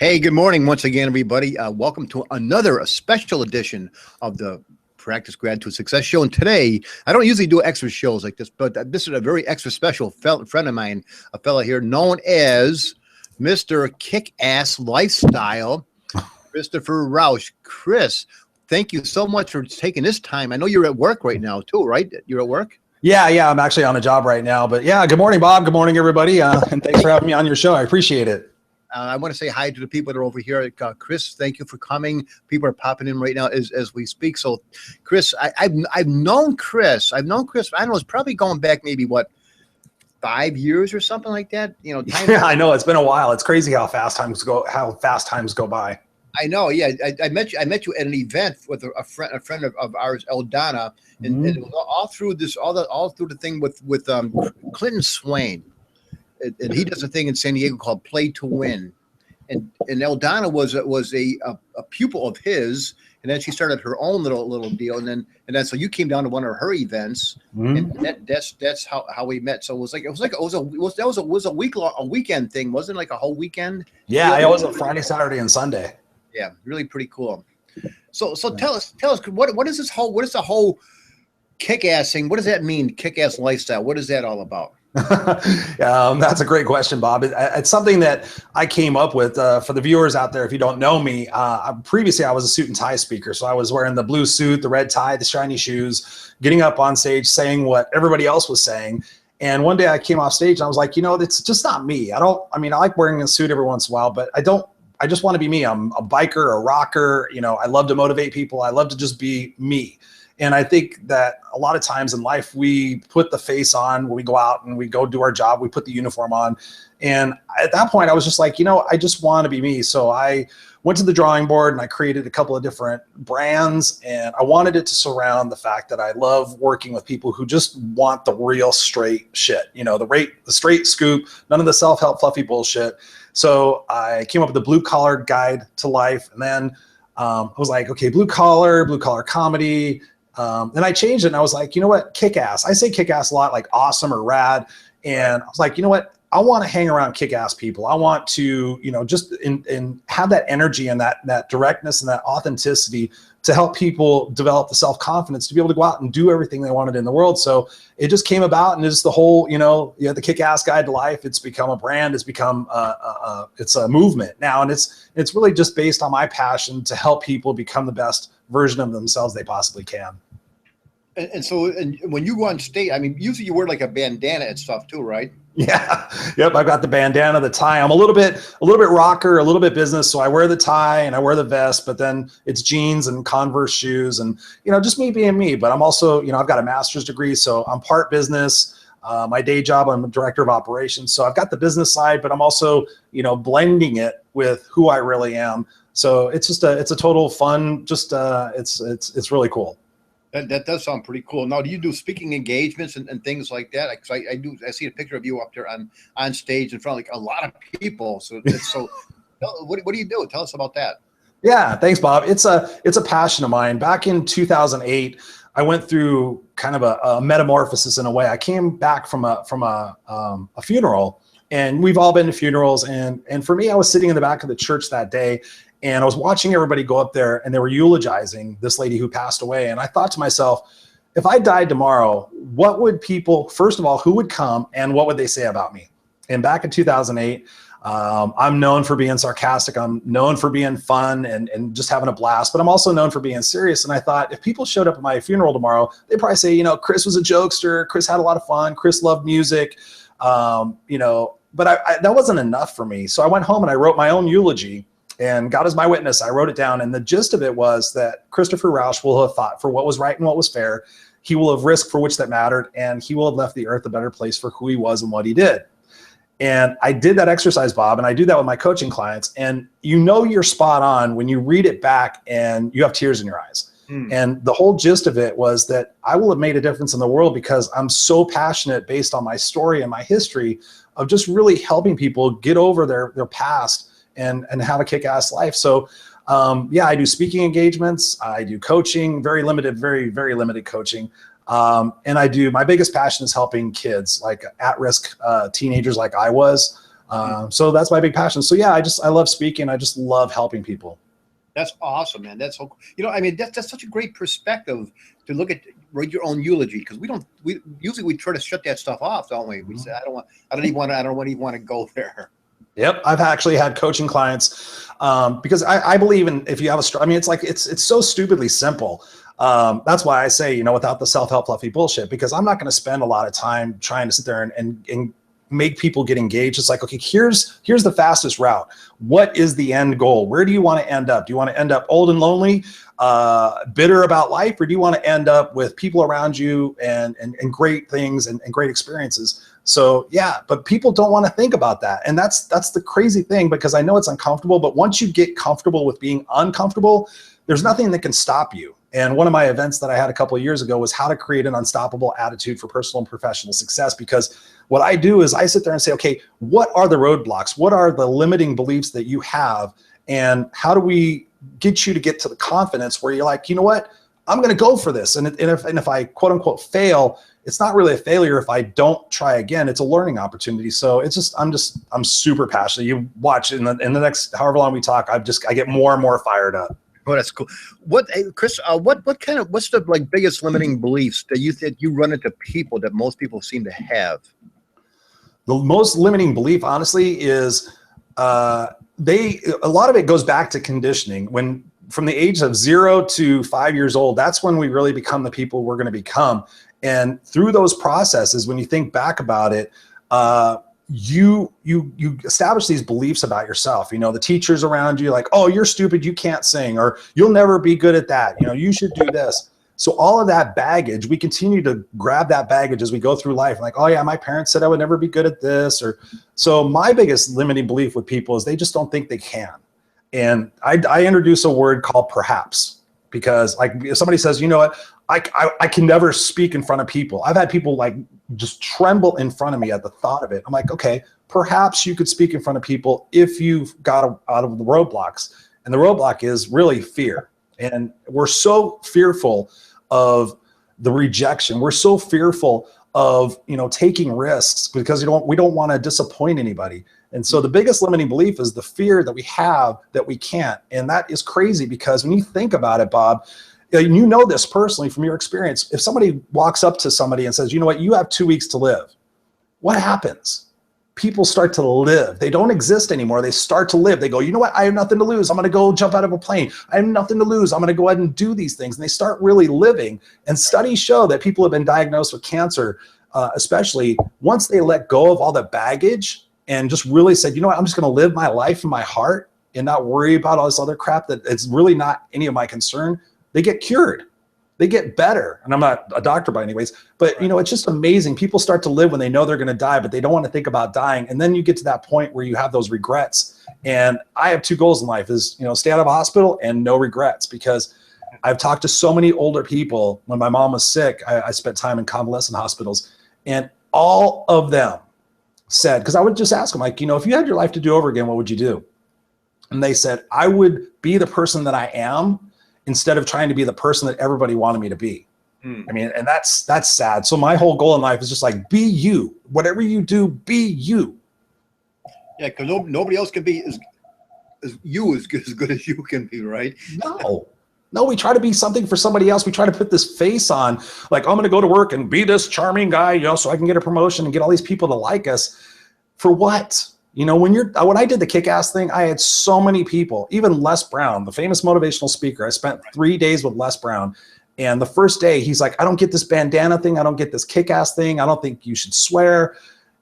Hey, good morning once again, everybody. Welcome to another special edition of the Practice Gratitude Success Show. And today, I don't usually do extra shows like this, but this is a very extra special friend of mine, a fella here known as Mr. KickAss Lifestyle, Christopher Rausch. Chris, thank you so much for taking this time. I know you're at work right now too, right? You're at work? Yeah, I'm actually on a job right now. But yeah, good morning, Bob. Good morning, everybody. And thanks for having me on your show. I appreciate it. I want to say hi to the people that are over here. Chris, thank you for coming. People are popping in right now as we speak. So, Chris, I've known Chris. I don't know. It's probably going back maybe 5 years or something like that. You know, yeah, I know it's been a while. It's crazy how fast times go by. I know. Yeah, I met you at an event with a friend of ours, Bandana, and it was all through the thing with Clinton Swain. And he does a thing in San Diego called Play to Win, and Eldana was a pupil of his, and then she started her own little deal, and then so you came down to one of her events, and that's how we met. So it was a weekend thing, wasn't it? Like a whole weekend. Yeah, it was a Friday, Saturday, and Sunday. Yeah, really pretty cool. So tell us what is the whole kick-ass thing? What does that mean? Kick-ass lifestyle. What is that all about? That's a great question, Bob. It's something that I came up with for the viewers out there. If you don't know me, previously I was a suit and tie speaker. So I was wearing the blue suit, the red tie, the shiny shoes, getting up on stage, saying what everybody else was saying. And one day I came off stage and I was like, it's just not me. I like wearing a suit every once in a while, but I just want to be me. I'm a biker, a rocker. I love to motivate people. I love to just be me. And I think that a lot of times in life, we put the face on when we go out and we go do our job, we put the uniform on. And at that point, I was just like, I just want to be me. So I went to the drawing board and I created a couple of different brands. And I wanted it to surround the fact that I love working with people who just want the real straight shit, the straight scoop, none of the self-help fluffy bullshit. So I came up with the blue collar guide to life. And then I was like, okay, blue collar comedy. Then I changed it and I was like, you know what, kick-ass. I say kick-ass a lot, like awesome or rad. And I was like, you know what, I want to hang around kick-ass people. I want to, just have that energy and that directness and that authenticity to help people develop the self-confidence to be able to go out and do everything they wanted in the world. So it just came about, and it's the whole, the kick-ass guide to life. It's become a brand. It's become it's a movement now. And it's really just based on my passion to help people become the best version of themselves they possibly can. And so when you go on stage, usually you wear like a bandana and stuff too, right? Yeah. Yep. I've got the bandana, the tie. I'm a little bit rocker, a little bit business. So I wear the tie and I wear the vest, but then it's jeans and Converse shoes and, just me being me. But I'm also, I've got a master's degree, so I'm part business. My day job, I'm a director of operations. So I've got the business side, but I'm also, blending it with who I really am. So it's just it's a total fun, it's really cool. That does sound pretty cool. Now, do you do speaking engagements and things like that? Because I see a picture of you up there on stage in front of like a lot of people. So what do you do? Tell us about that. Yeah, thanks, Bob. It's a passion of mine. Back in 2008, I went through kind of a metamorphosis in a way. I came back from a funeral, and we've all been to funerals. And for me, I was sitting in the back of the church that day, and I was watching everybody go up there, and they were eulogizing this lady who passed away. And I thought to myself, if I died tomorrow, what would people, first of all, who would come and what would they say about me? And back in 2008, I'm known for being sarcastic. I'm known for being fun and just having a blast, but I'm also known for being serious. And I thought if people showed up at my funeral tomorrow, they'd probably say, Chris was a jokester. Chris had a lot of fun. Chris loved music. But that wasn't enough for me. So I went home and I wrote my own eulogy. And God is my witness. I wrote it down. And the gist of it was that Christopher Rausch will have fought for what was right and what was fair. He will have risked for which that mattered. And he will have left the earth a better place for who he was and what he did. And I did that exercise, Bob, and I do that with my coaching clients. And you're spot on when you read it back and you have tears in your eyes. And the whole gist of it was that I will have made a difference in the world because I'm so passionate based on my story and my history of just really helping people get over their past and have a kick-ass life. So I do speaking engagements. I do coaching, very limited, very, very limited coaching. And my biggest passion is helping kids, like at-risk teenagers like I was, So that's my big passion. So yeah, I love speaking. I just love helping people. That's awesome, man. That's so, I mean, that's such a great perspective to look at, write your own eulogy, because we usually try to shut that stuff off, don't we? We say, I don't even want to go there. Yep. I've actually had coaching clients, because I believe in, if you have I mean, it's so stupidly simple. That's why I say, without the self-help fluffy bullshit, because I'm not going to spend a lot of time trying to sit there and make people get engaged. It's like, okay, here's the fastest route. What is the end goal? Where do you want to end up? Do you want to end up old and lonely, bitter about life, or do you want to end up with people around you and great things and great experiences? So yeah, but people don't want to think about that. And that's the crazy thing, because I know it's uncomfortable, but once you get comfortable with being uncomfortable, there's nothing that can stop you. And one of my events that I had a couple of years ago was how to create an unstoppable attitude for personal and professional success. Because what I do is I sit there and say, okay, what are the roadblocks? What are the limiting beliefs that you have? And how do we get you to get to the confidence where you're like, you know what, I'm going to go for this. And if I quote unquote fail, it's not really a failure. If I don't try again, it's a learning opportunity. So it's just, I'm super passionate. You watch in the next, however long we talk, I get more and more fired up. Oh, that's cool. Hey, Chris, what's the biggest limiting beliefs that you run into people that most people seem to have? The most limiting belief, honestly, is a lot of it goes back to conditioning. When from the age of 0 to 5 years old, that's when we really become the people we're going to become. And through those processes, when you think back about it, you establish these beliefs about yourself. The teachers around you, like, oh, you're stupid, you can't sing, or you'll never be good at that. You should do this. So all of that baggage, we continue to grab that baggage as we go through life. Like, oh yeah, my parents said I would never be good at this. So my biggest limiting belief with people is they just don't think they can. And I introduce a word called perhaps, because like if somebody says, you know what, I can never speak in front of people. I've had people like just tremble in front of me at the thought of it. I'm like, okay, perhaps you could speak in front of people if you've got out of the roadblocks. And the roadblock is really fear. And we're so fearful of the rejection. We're so fearful of, taking risks because we don't want to disappoint anybody. And so the biggest limiting belief is the fear that we have that we can't. And that is crazy, because when you think about it, Bob, and you know this personally from your experience, if somebody walks up to somebody and says, you know what, you have 2 weeks to live, what happens? People start to live. They don't exist anymore. They start to live. They go, you know what, I have nothing to lose. I'm going to go jump out of a plane. I have nothing to lose. I'm going to go ahead and do these things. And they start really living. And studies show that people have been diagnosed with cancer, especially once they let go of all the baggage and just really said, you know what, I'm just going to live my life in my heart and not worry about all this other crap that it's really not any of my concern. They get cured. They get better. And I'm not a doctor by any ways, but it's just amazing. People start to live when they know they're going to die, but they don't want to think about dying. And then you get to that point where you have those regrets. And I have 2 goals in life is, stay out of a hospital and no regrets, because I've talked to so many older people. When my mom was sick, I spent time in convalescent hospitals, and all of them said, because I would just ask them, like, if you had your life to do over again, what would you do? And they said, I would be the person that I am, instead of trying to be the person that everybody wanted me to be. I mean, and that's sad. So my whole goal in life is just like, be you. Whatever you do, be you. Yeah, because nobody else can be as good as you can be, right? No, we try to be something for somebody else. We try to put this face on, like, I'm going to go to work and be this charming guy, so I can get a promotion and get all these people to like us. For what? When I did the KickAss thing, I had so many people, even Les Brown, the famous motivational speaker. I spent 3 days with Les Brown. And the first day he's like, I don't get this bandana thing. I don't get this KickAss thing. I don't think you should swear.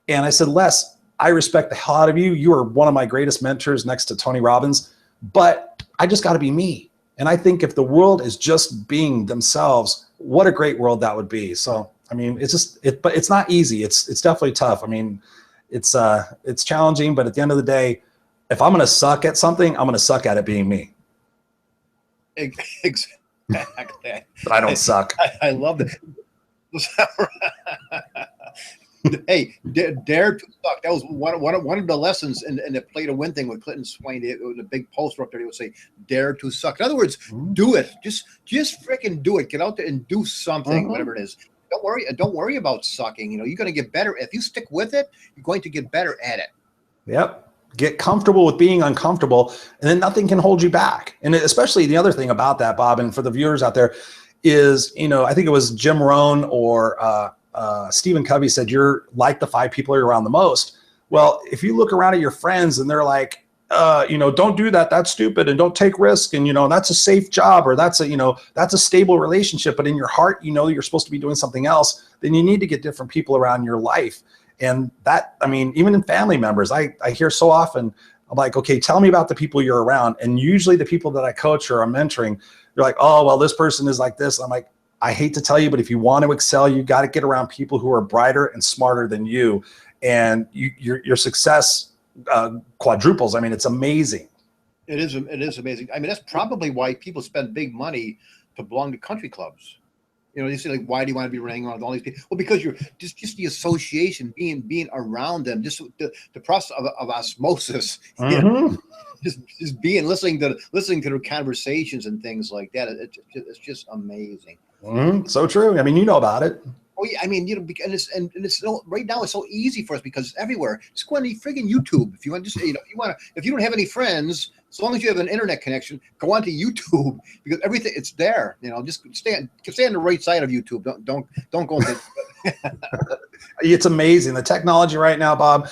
And I said, Les, I respect the hell out of you. You are one of my greatest mentors next to Tony Robbins, but I just got to be me. And I think if the world is just being themselves, what a great world that would be. So, I mean, but it's not easy. It's definitely tough. I mean, it's challenging, but at the end of the day, if I'm going to suck at something, I'm going to suck at it being me. Exactly. But I don't suck. I love that. Hey, dare to suck. That was one of the lessons in the Play to Win thing with Clinton Swain. It was a big poster up there. They would say, dare to suck. In other words, do it. Just freaking do it. Get out there and do something, whatever it is. Don't worry about sucking. You're going to get better. If you stick with it, you're going to get better at it. Yep. Get comfortable with being uncomfortable, and then nothing can hold you back. And especially the other thing about that, Bob, and for the viewers out there is, I think it was Jim Rohn or Stephen Covey said, you're like the 5 people you're around the most. Well, if you look around at your friends and they're like, don't do that. That's stupid. And don't take risk. And, that's a safe job, or that's a stable relationship. But in your heart, you're supposed to be doing something else. Then you need to get different people around your life. And that, even in family members, I hear so often, I'm like, okay, tell me about the people you're around. And usually the people that I coach or I'm mentoring, they're like, oh, well, this person is like this. I'm like, I hate to tell you, but if you want to excel, you got to get around people who are brighter and smarter than you. And your success quadruples. It's amazing. It is amazing. That's probably why people spend big money to belong to country clubs. You say, like, why do you want to be running around with all these people? Well, because you're just the association, being around them, just the process of osmosis. Mm-hmm. Just being listening to their conversations and things like that. It's just amazing. Mm-hmm. So true. You know about it. Oh yeah, and it's right now it's so easy for us because it's everywhere. Just go on the friggin' YouTube if you want. If you don't have any friends, as long as you have an internet connection, go onto YouTube because everything it's there. Just stay on the right side of YouTube. Don't go into. It's amazing the technology right now, Bob.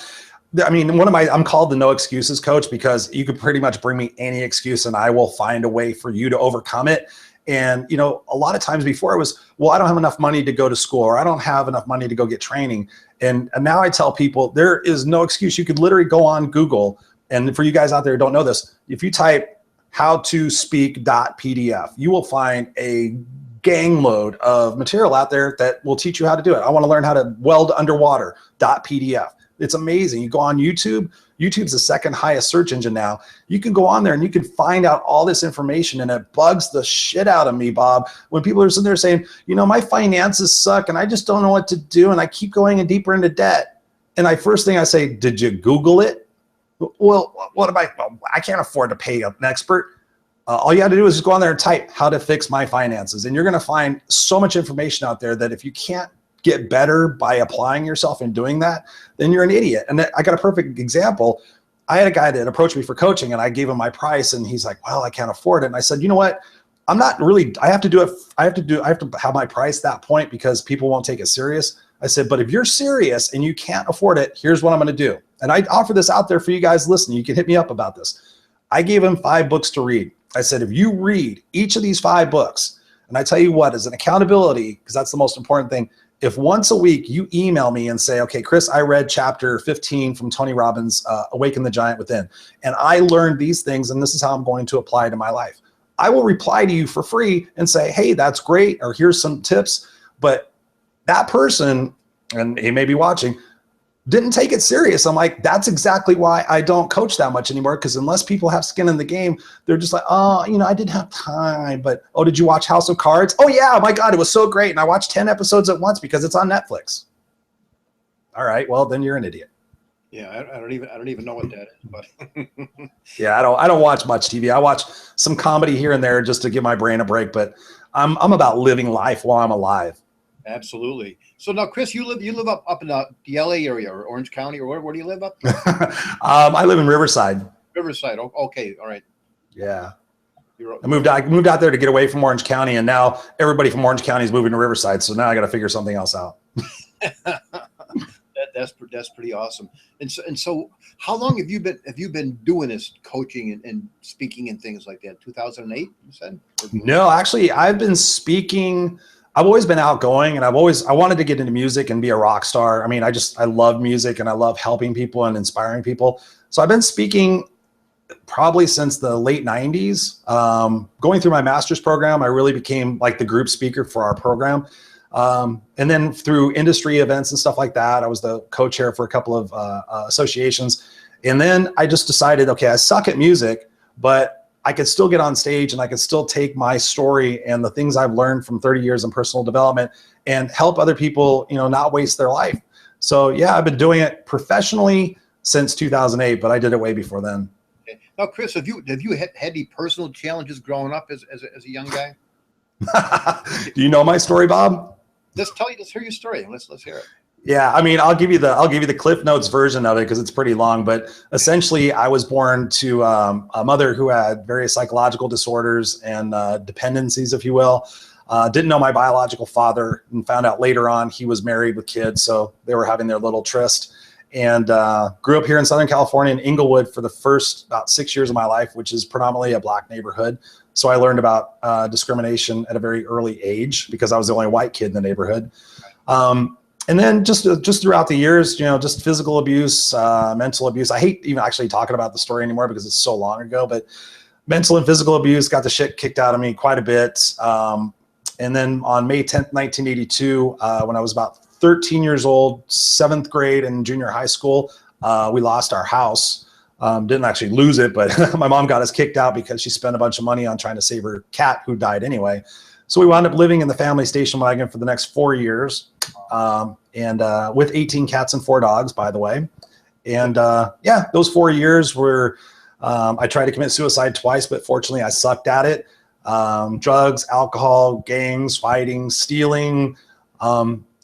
I'm called the no excuses coach because you could pretty much bring me any excuse and I will find a way for you to overcome it. And, a lot of times before it was, well, I don't have enough money to go to school, or I don't have enough money to go get training. And now I tell people there is no excuse. You could literally go on Google. And for you guys out there who don't know this, if you type howtospeak.pdf, you will find a gang load of material out there that will teach you how to do it. I want to learn how to weld underwater.pdf. It's amazing. You go on YouTube. YouTube's the second highest search engine now. You can go on there and you can find out all this information, and it bugs the shit out of me, Bob, when people are sitting there saying, my finances suck and I just don't know what to do and I keep going deeper into debt. And first thing I say, did you Google it? Well, what am I can't afford to pay an expert. All you have to do is just go on there and type how to fix my finances. And you're going to find so much information out there that if you can't get better by applying yourself and doing that, then you're an idiot. And I got a perfect example. I had a guy that approached me for coaching and I gave him my price and he's like, well, I can't afford it. And I said, you know what? I have to have my price that point because people won't take it serious. I said, but if you're serious and you can't afford it, here's what I'm going to do. And I offer this out there for you guys listening. You can hit me up about this. I gave him 5 books to read. I said, if you read each of these 5 books, and I tell you what, as an accountability, because that's the most important thing, if once a week you email me and say, okay, Chris, I read chapter 15 from Tony Robbins' Awaken the Giant Within, and I learned these things, and this is how I'm going to apply to my life. I will reply to you for free and say, hey, that's great, or here's some tips. But that person, and he may be watching, didn't take it serious. I'm like, that's exactly why I don't coach that much anymore, because unless people have skin in the game, they're just like, oh, I didn't have time. But, oh, did you watch House of Cards? Oh, yeah, my God, it was so great. And I watched 10 episodes at once because it's on Netflix. All right, well, then you're an idiot. Yeah, I don't even know what that is. But yeah, I don't watch much TV. I watch some comedy here and there just to give my brain a break. But I'm about living life while I'm alive. Absolutely. So now, Chris, you live up in the LA area or Orange County, or where do you live up? I live in Riverside. Riverside. Okay. All right. Yeah. I moved out there to get away from Orange County, and now everybody from Orange County is moving to Riverside. So now I got to figure something else out. That's pretty awesome. And so how long have you been doing this coaching and speaking and things like that? 2008, you said? No, actually, I've been speaking. I've always been outgoing, and I wanted to get into music and be a rock star. I love music and I love helping people and inspiring people. So I've been speaking probably since the late 90s. Going through my master's program, I really became like the group speaker for our program. And then through industry events and stuff like that, I was the co-chair for a couple of associations. And then I just decided, okay, I suck at music, but I could still get on stage and I could still take my story and the things I've learned from 30 years in personal development and help other people, not waste their life. So yeah, I've been doing it professionally since 2008, but I did it way before then. Okay. Now, Chris, have you had any personal challenges growing up as a young guy? Do you know my story, Bob? Let's hear your story. Let's hear it. Yeah, I mean, I'll give you the Cliff Notes version of it because it's pretty long. But essentially, I was born to a mother who had various psychological disorders and dependencies, if you will. Didn't know my biological father, and found out later on he was married with kids, so they were having their little tryst. And grew up here in Southern California in Inglewood for the first about 6 years of my life, which is predominantly a Black neighborhood. So I learned about discrimination at a very early age because I was the only white kid in the neighborhood. And then just throughout the years, you know, just physical abuse, mental abuse. I hate even actually talking about the story anymore because it's so long ago, but mental and physical abuse, got the shit kicked out of me quite a bit. And then on May 10th, 1982, when I was about 13 years old, 7th grade and junior high school, we lost our house. Didn't actually lose it, but my mom got us kicked out because she spent a bunch of money on trying to save her cat who died anyway. So we wound up living in the family station wagon for the next 4 years, and with 18 cats and 4 dogs, by the way. And yeah, those 4 years were, I tried to commit suicide twice, but fortunately I sucked at it. Drugs, alcohol, gangs, fighting, stealing,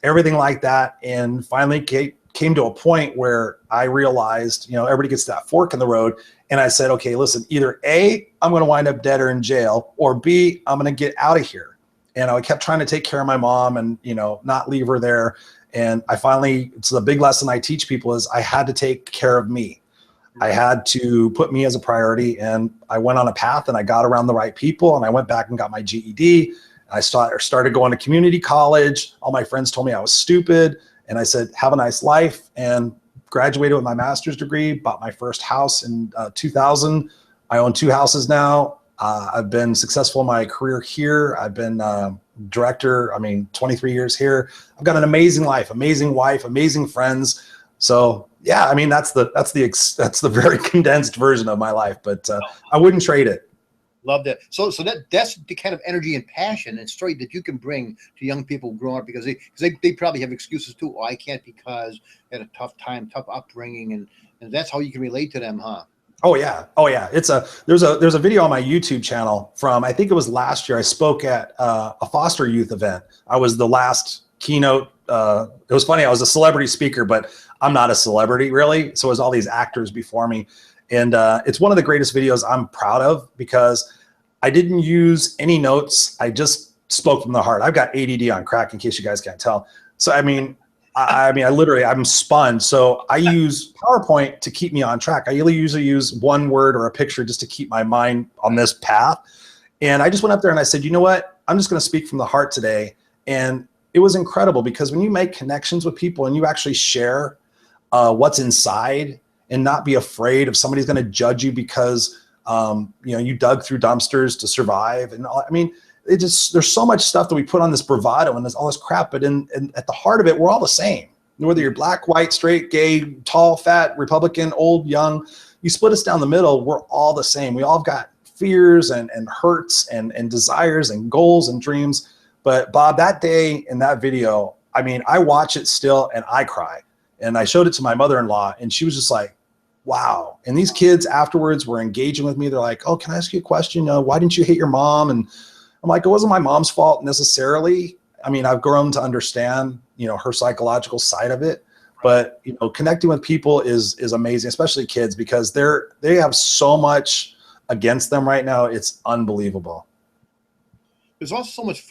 everything like that. And finally came to a point where I realized, you know, everybody gets that fork in the road. And I said, okay, listen, either A, I'm going to wind up dead or in jail, or B, I'm going to get out of here. And I kept trying to take care of my mom and, you know, not leave her there. And I finally, it's the big lesson I teach people is I had to take care of me. I had to put me as a priority, and I went on a path and I got around the right people, and I went back and got my GED. I started going to community college. All my friends told me I was stupid. And I said, have a nice life, and graduated with my master's degree, bought my first house in 2000. I own 2 houses now. I've been successful in my career here. I've been director, 23 years here. I've got an amazing life, amazing wife, amazing friends. So yeah, I mean, that's the very condensed version of my life, but I wouldn't trade it. Love that. So that's the kind of energy and passion and story that you can bring to young people growing up, because they probably have excuses too. Oh, I can't because I had a tough time, tough upbringing, and that's how you can relate to them, huh? Oh yeah. Oh yeah. There's a video on my YouTube channel from, I think it was last year. I spoke at a foster youth event. I was the last keynote. It was funny. I was a celebrity speaker, but I'm not a celebrity really. So it was all these actors before me. And it's one of the greatest videos I'm proud of because I didn't use any notes. I just spoke from the heart. I've got ADD on crack, in case you guys can't tell. So, I'm spun. So I use PowerPoint to keep me on track. I usually use one word or a picture just to keep my mind on this path. And I just went up there and I said, you know what? I'm just going to speak from the heart today. And it was incredible because when you make connections with people and you actually share what's inside and not be afraid of somebody's going to judge you because you dug through dumpsters to survive. And all, there's so much stuff that we put on this bravado and there's all this crap, but at the heart of it, we're all the same. Whether you're black, white, straight, gay, tall, fat, Republican, old, young, you split us down the middle, we're all the same. We all got fears and hurts and desires and goals and dreams. But Bob, that day in that video, I watch it still and I cry. And I showed it to my mother-in-law and she was just like, wow. And these kids afterwards were engaging with me. They're like, oh, can I ask you a question? Why didn't you hate your mom? And I'm like, it wasn't my mom's fault necessarily. I've grown to understand, her psychological side of it. But, connecting with people is amazing, especially kids, because they have so much against them right now. It's unbelievable. There's also so much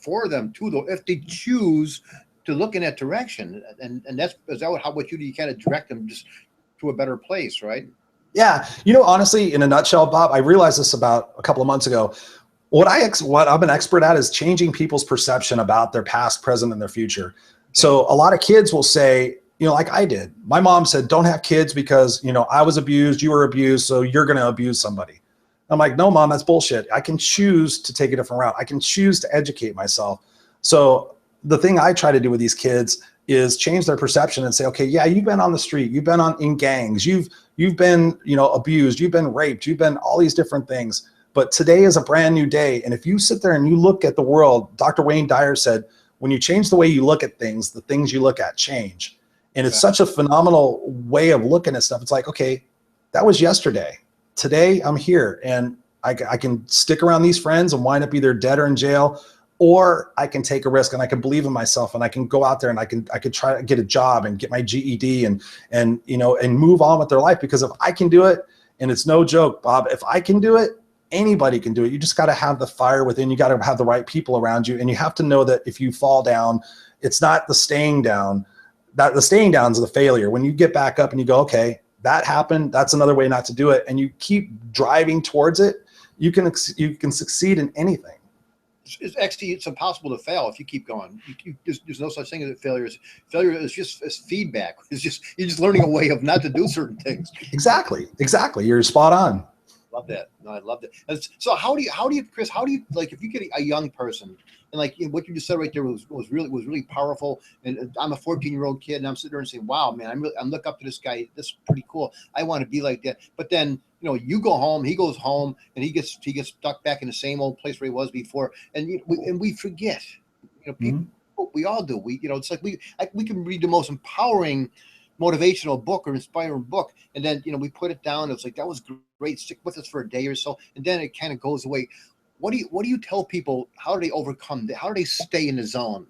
for them too, though, if they choose to look in that direction. And is that how you kind of direct them just to a better place, right? Yeah. Honestly, in a nutshell, Bob, I realized this about a couple of months ago. What I'm an expert at is changing people's perception about their past, present, and their future. So a lot of kids will say, like I did, my mom said, don't have kids because, I was abused, you were abused, so you're going to abuse somebody. I'm like, no, Mom, that's bullshit. I can choose to take a different route. I can choose to educate myself. So the thing I try to do with these kids is change their perception and say, okay, yeah, you've been on the street, you've been in gangs, you've been, abused, you've been raped, you've been all these different things. But today is a brand new day. And if you sit there and you look at the world, Dr. Wayne Dyer said, when you change the way you look at things, the things you look at change. And it's such a phenomenal way of looking at stuff. It's like, okay, that was yesterday. Today I'm here and I can stick around these friends and wind up either dead or in jail, or I can take a risk and I can believe in myself and I can go out there and I could try to get a job and get my GED and move on with their life. Because if I can do it, and it's no joke, Bob, if I can do it, anybody can do it. You just got to have the fire within. You got to have the right people around you. And you have to know that if you fall down, it's not the staying down. That the staying down is the failure. When you get back up and you go, okay, that happened, that's another way not to do it, and you keep driving towards it, you can succeed in anything. It's impossible to fail if you keep going. There's no such thing as failure. Failure is just feedback. You're just learning a way of not to do certain things. Exactly. You're spot on. Love that. No, I love that. So how do you, Chris? How do you, like, if you get a young person, and like what you just said right there was really powerful. And I'm a 14-year-old kid, and I'm sitting there and saying, "Wow, man, I'm look up to this guy. This is pretty cool. I want to be like that." But then, you go home, he goes home, and he gets stuck back in the same old place where he was before, and we forget. People, we all do. It's like we can read the most empowering motivational book or inspiring book, and then we put it down. It's like, that was great, stick with us for a day or so, and then it kind of goes away. What do you tell people? How do they overcome that? How do they stay in the zone?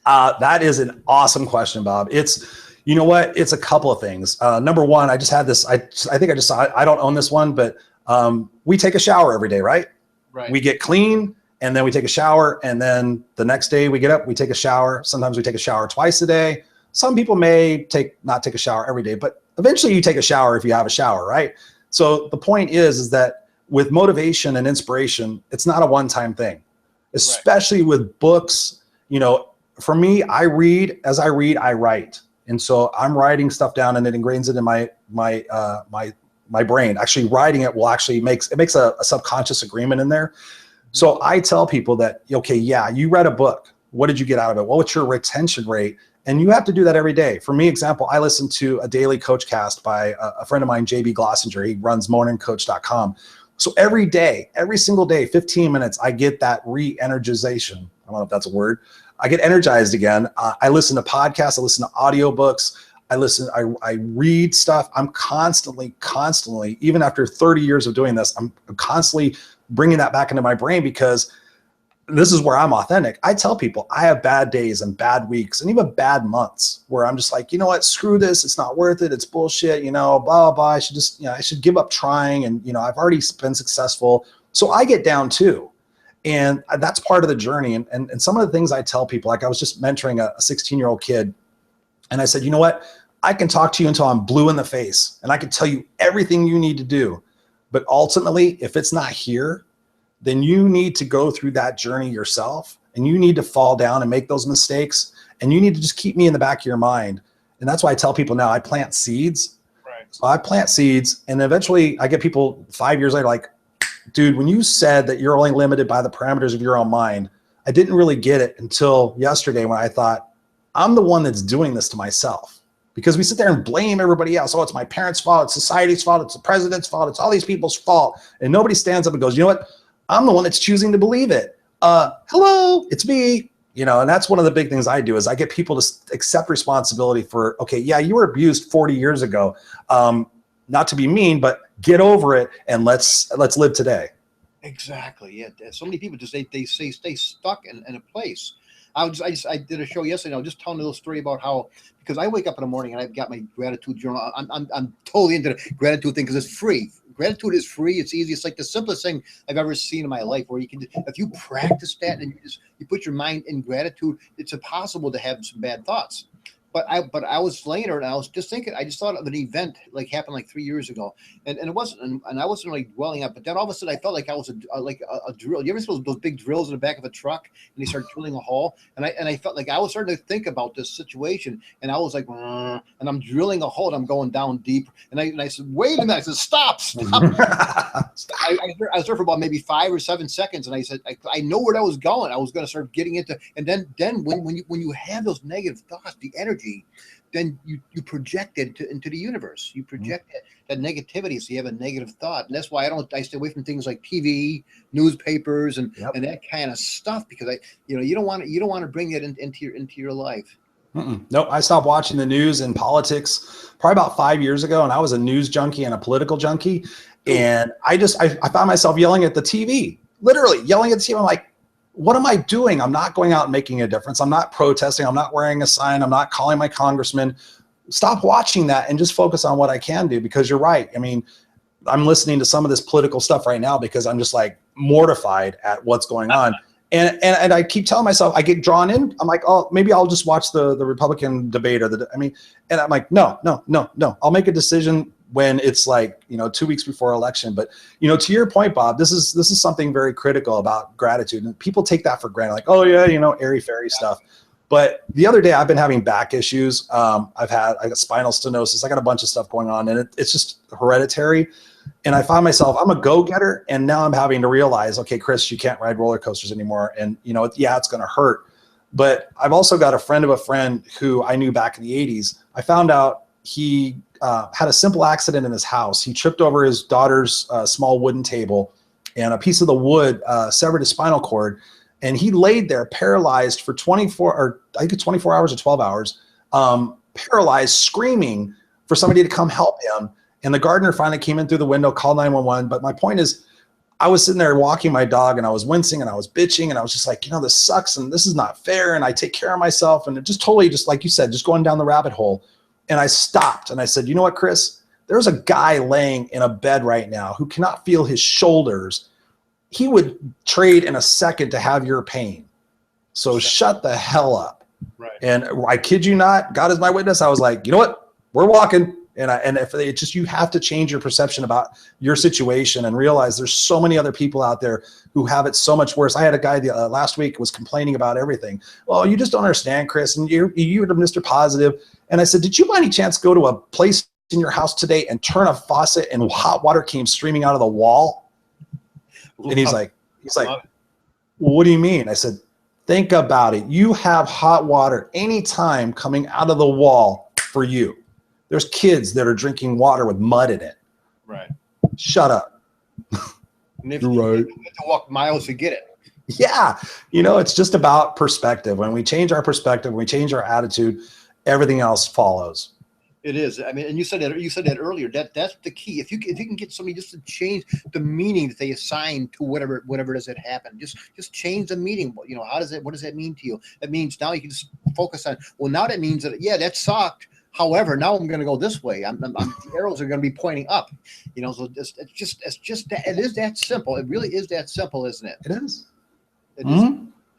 That is an awesome question, Bob. It's a couple of things. Number one, I just had this, I think I just saw, I don't own this one, but we take a shower every day, right? Right. We get clean, and then we take a shower, and then the next day we get up, we take a shower. Sometimes we take a shower twice a day. Some people may not take a shower every day, but eventually you take a shower if you have a shower, right? So the point is that with motivation and inspiration, it's not a one-time thing, especially with books. For me, I read. As I read, I write. And so I'm writing stuff down, and it ingrains it in my brain. Actually, writing it makes a subconscious agreement in there. So I tell people that, okay, yeah, you read a book. What did you get out of it? What's your retention rate? And you have to do that every day. For me, example, I listen to a daily coach cast by a friend of mine, JB Glossinger. He runs morningcoach.com. So every day, every single day, 15 minutes, I get that re-energization. I don't know if that's a word. I get energized again. I listen to podcasts. I listen to audiobooks. I read stuff. I'm constantly, even after 30 years of doing this, I'm constantly bringing that back into my brain, because this is where I'm authentic. I tell people I have bad days and bad weeks and even bad months where I'm just like, you know what, screw this. It's not worth it. It's bullshit, blah, blah, blah. I should just, I should give up trying. And, I've already been successful. So I get down too. And that's part of the journey. And some of the things I tell people, like I was just mentoring a 16-year-old kid. And I said, you know what, I can talk to you until I'm blue in the face, and I can tell you everything you need to do. But ultimately, if it's not here, then you need to go through that journey yourself, and you need to fall down and make those mistakes, and you need to just keep me in the back of your mind. And that's why I tell people now, I plant seeds. Right. So I plant seeds, and eventually I get people 5 years later like, dude, when you said that you're only limited by the parameters of your own mind, I didn't really get it until yesterday, when I thought, I'm the one that's doing this to myself. Because we sit there and blame everybody else. Oh, it's my parents' fault, it's society's fault, it's the president's fault, it's all these people's fault. And nobody stands up and goes, you know what? I'm the one that's choosing to believe it. Hello, it's me. And that's one of the big things I do, is I get people to accept responsibility for, okay, yeah, you were abused 40 years ago. Not to be mean, but get over it, and let's live today. Exactly. Yeah. So many people just they stay stuck in a place. I did a show yesterday. I was just telling a little story about how, because I wake up in the morning and I've got my gratitude journal. I'm totally into the gratitude thing, because it's free. Gratitude is free. It's easy. It's like the simplest thing I've ever seen in my life, where you can, if you practice that and you put your mind in gratitude, it's impossible to have some bad thoughts. But I was laying there and I was just thinking, I just thought of an event like happened like 3 years ago, and it wasn't, and I wasn't like dwelling on, but then all of a sudden I felt like I was a drill. You ever see those big drills in the back of a truck, and they start drilling a hole? And I felt like I was starting to think about this situation, and I was like, and I'm drilling a hole, and I'm going down deep, and I said, wait a minute. I said, stop. I was there for about maybe 5 or 7 seconds, and I said, I know where that was going. I was going to start getting into, and then when you have those negative thoughts, the energy, then you project it into the universe. You project that negativity, so you have a negative thought. And that's why I stay away from things like TV, newspapers, and that kind of stuff, because you don't want to bring that into your life. Nope. I stopped watching the news and politics probably about 5 years ago, and I was a news junkie and a political junkie. And I found myself yelling at the TV, literally yelling at the TV. I'm like, what am I doing? I'm not going out and making a difference. I'm not protesting. I'm not wearing a sign. I'm not calling my congressman. Stop watching that and just focus on what I can do, because you're right. I mean, I'm listening to some of this political stuff right now because I'm just like mortified at what's going on. And I keep telling myself, I get drawn in. I'm like, oh, maybe I'll just watch the Republican debate and I'm like, no. I'll make a decision when it's like, 2 weeks before election. But, to your point, Bob, this is something very critical about gratitude. And people take that for granted. Like, oh yeah, airy fairy stuff. But the other day I've been having back issues. I got spinal stenosis. I got a bunch of stuff going on, and it's just hereditary. And I find myself, I'm a go-getter, and now I'm having to realize, okay, Chris, you can't ride roller coasters anymore. And, yeah, it's going to hurt. But I've also got a friend of a friend who I knew back in the 80s. I found out he had a simple accident in his house. He tripped over his daughter's small wooden table, and a piece of the wood severed his spinal cord. And he laid there paralyzed for 24 hours or 12 hours, paralyzed, screaming for somebody to come help him. And the gardener finally came in through the window, called 911. But my point is, I was sitting there walking my dog, and I was wincing, and I was bitching, and I was just like, this sucks, and this is not fair, and I take care of myself. And it just totally, just like you said, just going down the rabbit hole. And I stopped, and I said, you know what, Chris? There's a guy laying in a bed right now who cannot feel his shoulders. He would trade in a second to have your pain. So shut the hell up. Right. And I kid you not, God is my witness. I was like, you know what? We're walking. And if it's just, you have to change your perception about your situation and realize there's so many other people out there who have it so much worse. I had a guy last week was complaining about everything. Well, you just don't understand, Chris, and you're Mr. Positive. And I said, did you by any chance go to a place in your house today and turn a faucet and hot water came streaming out of the wall? And he's like, well, what do you mean? I said, think about it. You have hot water anytime coming out of the wall for you. There's kids that are drinking water with mud in it. Right. Shut up. You're right. You have to walk miles to get it. Yeah. It's just about perspective. When we change our perspective, when we change our attitude, everything else follows. It is. I mean, and you said that earlier. That's the key. If you can get somebody just to change the meaning that they assign to whatever it is that happened, just change the meaning. What does that mean to you? That means now you can just focus on. Well, now that means that that sucked. However, now I'm going to go this way. The arrows are going to be pointing up. So it is that simple. It really is that simple, isn't it? It is. It is.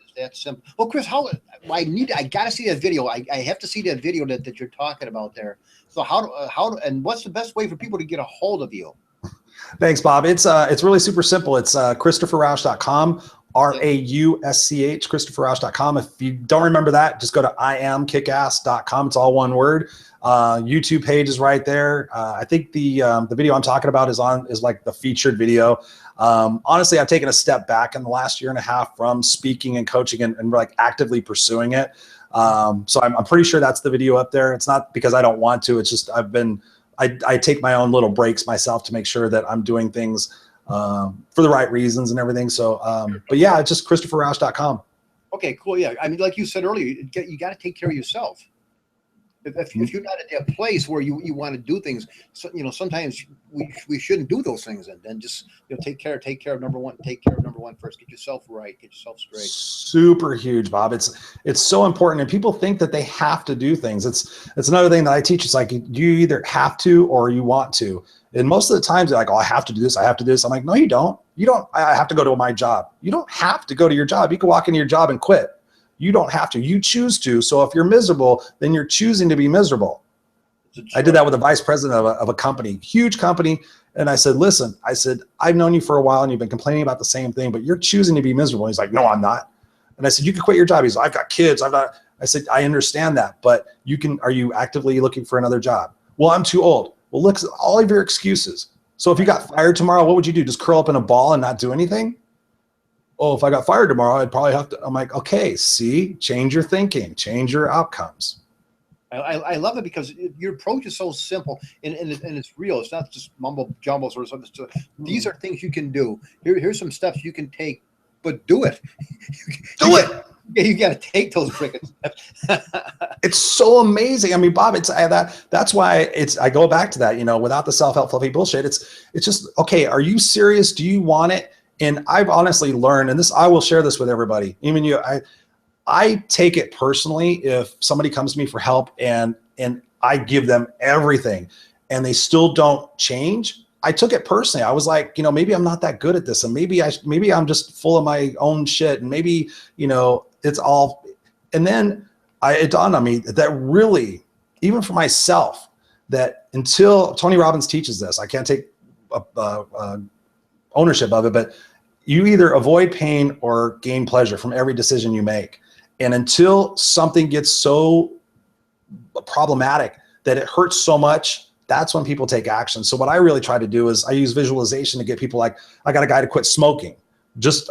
It's that simple. Well, Chris, I got to see that video. I have to see that video that you're talking about there. So and what's the best way for people to get a hold of you? Thanks, Bob. It's really super simple. It's ChristopherRausch.com. RAUSCH, ChristopherRausch.com. If you don't remember that, just go to IamKickAss.com. It's all one word. YouTube page is right there. I think the video I'm talking about is like the featured video. Honestly, I've taken a step back in the last year and a half from speaking and coaching and like actively pursuing it. So I'm pretty sure that's the video up there. It's not because I don't want to. It's just I take my own little breaks myself to make sure that I'm doing things for the right reasons and everything. So, but yeah, it's just ChristopherRausch.com. Okay, cool. Yeah. I mean, like you said earlier, you got to take care of yourself. If you're not at that place where you want to do things, so, sometimes we shouldn't do those things, and then just take care of number one. Take care of number one first. Get yourself right. Get yourself straight. Super huge, Bob. It's so important, and people think that they have to do things. It's another thing that I teach. It's like, do you either have to or you want to? And most of the times they're like, oh, I have to do this. I have to do this. I'm like, no, you don't. You don't. I have to go to my job. You don't have to go to your job. You can walk into your job and quit. You don't have to. You choose to. So if you're miserable, then you're choosing to be miserable. I did that with a vice president of a company, huge company. And I said, listen, I've known you for a while and you've been complaining about the same thing, but you're choosing to be miserable. He's like, no, I'm not. And I said, you can quit your job. He's like, I've got kids. I said, I understand that, but are you actively looking for another job? Well, I'm too old. Well, look at all of your excuses. So if you got fired tomorrow, what would you do? Just curl up in a ball and not do anything? Oh, if I got fired tomorrow, I'd probably have to. I'm like, okay, see, change your thinking, change your outcomes. I love it because your approach is so simple and it's real. It's not just mumbo jumbo or something. These are things you can do. Here's some steps you can take, but do it. Do it. You got to take those freaking steps. It's so amazing. I mean, Bob, that's why I go back to that, without the self-help fluffy bullshit. It's just, okay, are you serious? Do you want it? And I've honestly learned, and I will share this with everybody, even you, I take it personally if somebody comes to me for help and I give them everything and they still don't change. I took it personally. I was like, maybe I'm not that good at this, and maybe I'm just full of my own shit, and maybe, it's all. And then it dawned on me that really, even for myself, that until Tony Robbins teaches this, I can't take ownership of it, but you either avoid pain or gain pleasure from every decision you make. And until something gets so problematic that it hurts so much, that's when people take action. So what I really try to do is I use visualization to get people like, I got a guy to quit smoking.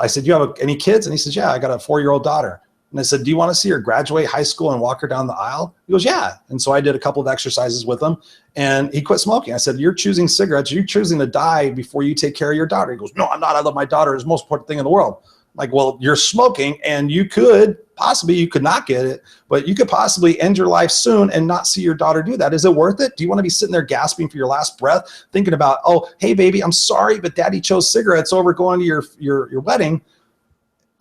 I said, you have any kids? And he says, yeah, I got a 4-year-old daughter. And I said, do you want to see her graduate high school and walk her down the aisle? He goes, yeah. And so I did a couple of exercises with him and he quit smoking. I said, you're choosing cigarettes. You're choosing to die before you take care of your daughter. He goes, no, I'm not. I love my daughter. It's the most important thing in the world. I'm like, well, you're smoking and you could not get it, but you could possibly end your life soon and not see your daughter do that. Is it worth it? Do you want to be sitting there gasping for your last breath, thinking about, oh, hey baby, I'm sorry, but daddy chose cigarettes over going to your wedding.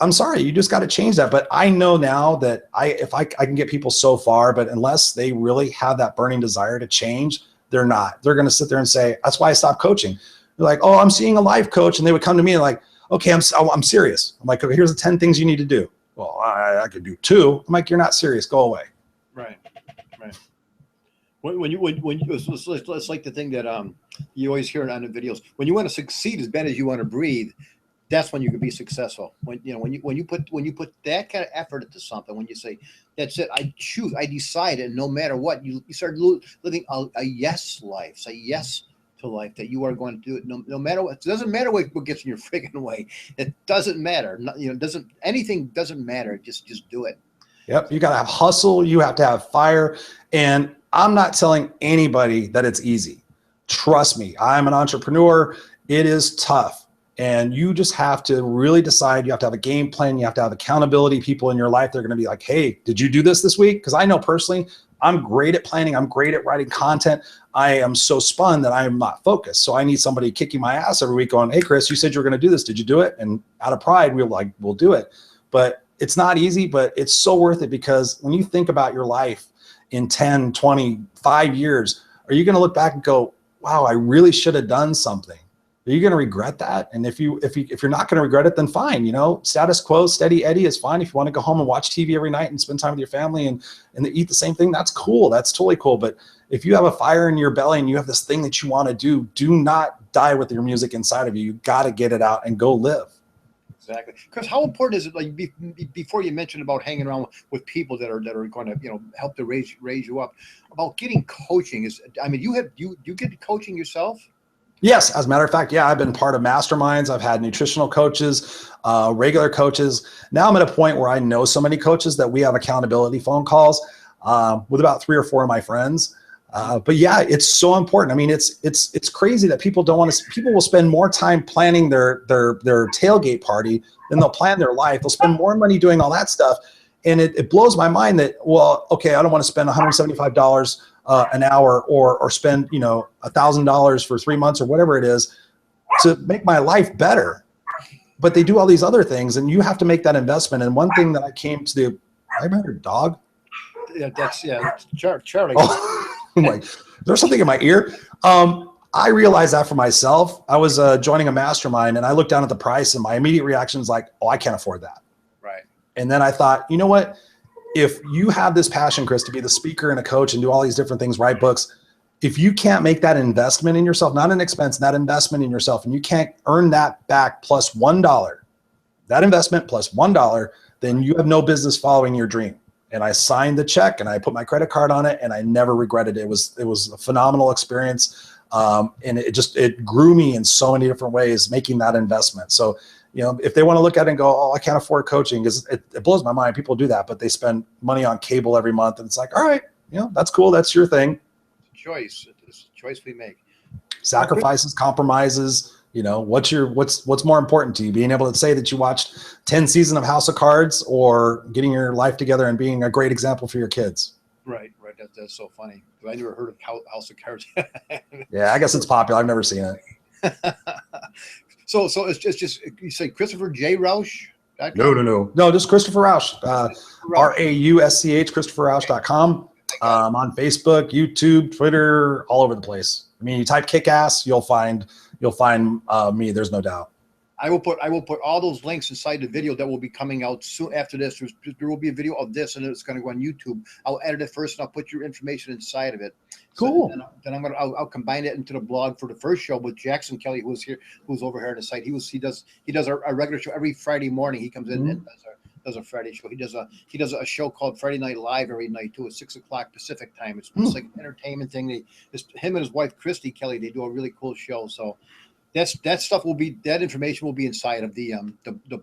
I'm sorry, you just got to change that. But I know now that if I can get people so far, but unless they really have that burning desire to change, they're not. They're going to sit there and say, that's why I stopped coaching. They're like, oh, I'm seeing a life coach. And they would come to me and like, okay, I'm serious. I'm like, okay, here's the 10 things you need to do. Well, I could do 2. I'm like, you're not serious. Go away. Right. When it's like the thing that you always hear on the videos. When you want to succeed as bad as you want to breathe, that's when you can be successful. When you put that kind of effort into something, when you say, that's it, I decide, and no matter what, you start living a yes life. Say yes to life, that you are going to do it no matter what. It doesn't matter what gets in your freaking way. It doesn't matter. Anything doesn't matter. Just do it. Yep. You got to have hustle. You have to have fire. And I'm not telling anybody that it's easy. Trust me. I'm an entrepreneur. It is tough. And you just have to really decide. You have to have a game plan. You have to have accountability people in your life. They're going to be like, hey, did you do this week? Because I know personally, I'm great at planning. I'm great at writing content. I am so spun that I am not focused. So I need somebody kicking my ass every week going, hey, Chris, you said you were going to do this. Did you do it? And out of pride, we'll do it. But it's not easy, but it's so worth it, because when you think about your life in 10, 25 years, are you going to look back and go, wow, I really should have done something? Are you going to regret that? And if you're not going to regret it, then fine. Status quo, steady Eddie is fine. If you want to go home and watch TV every night and spend time with your family and eat the same thing, that's cool. That's totally cool. But if you have a fire in your belly and you have this thing that you want to do not die with your music inside of you. You got to get it out and go live. Exactly. Because how important is it? Like before you mentioned about hanging around with people that are going to help to raise you up. About getting coaching you get coaching yourself? Yes, as a matter of fact, yeah, I've been part of masterminds. I've had nutritional coaches, regular coaches. Now I'm at a point where I know so many coaches that we have accountability phone calls with about 3 or 4 of my friends. But yeah, it's so important. I mean, it's crazy that people don't want to. People will spend more time planning their tailgate party than they'll plan their life. They'll spend more money doing all that stuff, and it blows my mind that, well, okay, I don't want to spend $175 an hour or spend $1,000 for 3 months or whatever it is to make my life better. But they do all these other things, and you have to make that investment. And one thing that I came to the, I remember dog. Yeah, that's Charlie. Oh, I'm like, there's something in my ear. I realized that for myself. I was joining a mastermind, and I looked down at the price, and my immediate reaction is like, oh, I can't afford that. Right. And then I thought, you know what? If you have this passion, Chris, to be the speaker and a coach and do all these different things, write books, if you can't make that investment in yourself, not an expense, that investment in yourself, and you can't earn that back plus $1, that investment plus $1, then you have no business following your dream. And I signed the check and I put my credit card on it, and I never regretted it. It was a phenomenal experience. And it grew me in so many different ways, making that investment. So, if they want to look at it and go, oh, I can't afford coaching, because it blows my mind. People do that, but they spend money on cable every month, and it's like, all right, that's cool. That's your thing. Choice. It's a choice we make. Sacrifices, compromises. What's more important to you? Being able to say that you watched 10 seasons of House of Cards, or getting your life together and being a great example for your kids. Right. That's so funny. I never heard of House of Cards. Yeah, I guess it's popular. I've never seen it. So it's just you say Christopher J. Rausch? No, just Christopher Rausch. RAUSCH, ChristopherRausch.com. On Facebook, YouTube, Twitter, all over the place. I mean, you type KickAss, you'll find me. There's no doubt. I will put all those links inside the video that will be coming out soon after this. There will be a video of this, and it's going to go on YouTube. I'll edit it first, and I'll put your information inside of it. Cool. So then I'll combine it into the blog for the first show with Jackson Kelly, who's over here on the site. He does a regular show every Friday morning. He comes in and does a Friday show. He does a show called Friday Night Live every night too at 6 o'clock Pacific time. It's like an entertainment thing. Him and his wife Christy Kelly, they do a really cool show. So that information will be inside of the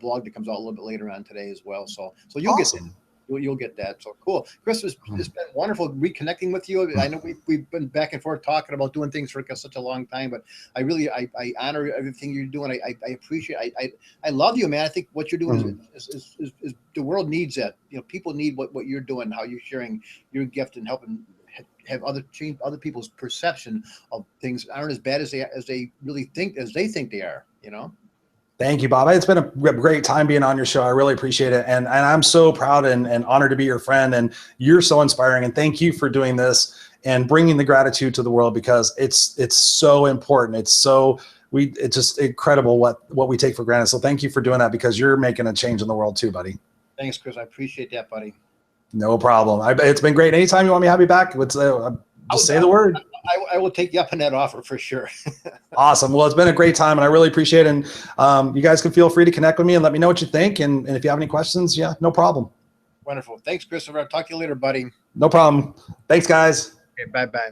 blog that comes out a little bit later on today as well. So you'll get that. You'll get that. So cool. Chris, it's been wonderful reconnecting with you. I know we've been back and forth talking about doing things for such a long time, but I honor everything you're doing. I appreciate. I love you, man. I think what you're doing is the world needs that. People need what you're doing, how you're sharing your gift and helping have change other people's perception of things aren't as bad as they really think they are. Thank you, Bob. It's been a great time being on your show. I really appreciate it. And I'm so proud and honored to be your friend. And you're so inspiring. And thank you for doing this and bringing the gratitude to the world, because it's so important. It's just incredible what we take for granted. So thank you for doing that, because you're making a change in the world too, buddy. Thanks, Chris. I appreciate that, buddy. No problem. It's been great. Anytime you want me to have you back, just say the word. I will take you up on that offer for sure. Awesome. Well, it's been a great time, and I really appreciate it. And you guys can feel free to connect with me and let me know what you think. And if you have any questions, yeah, no problem. Wonderful. Thanks, Christopher. I'll talk to you later, buddy. No problem. Thanks, guys. Okay, bye-bye.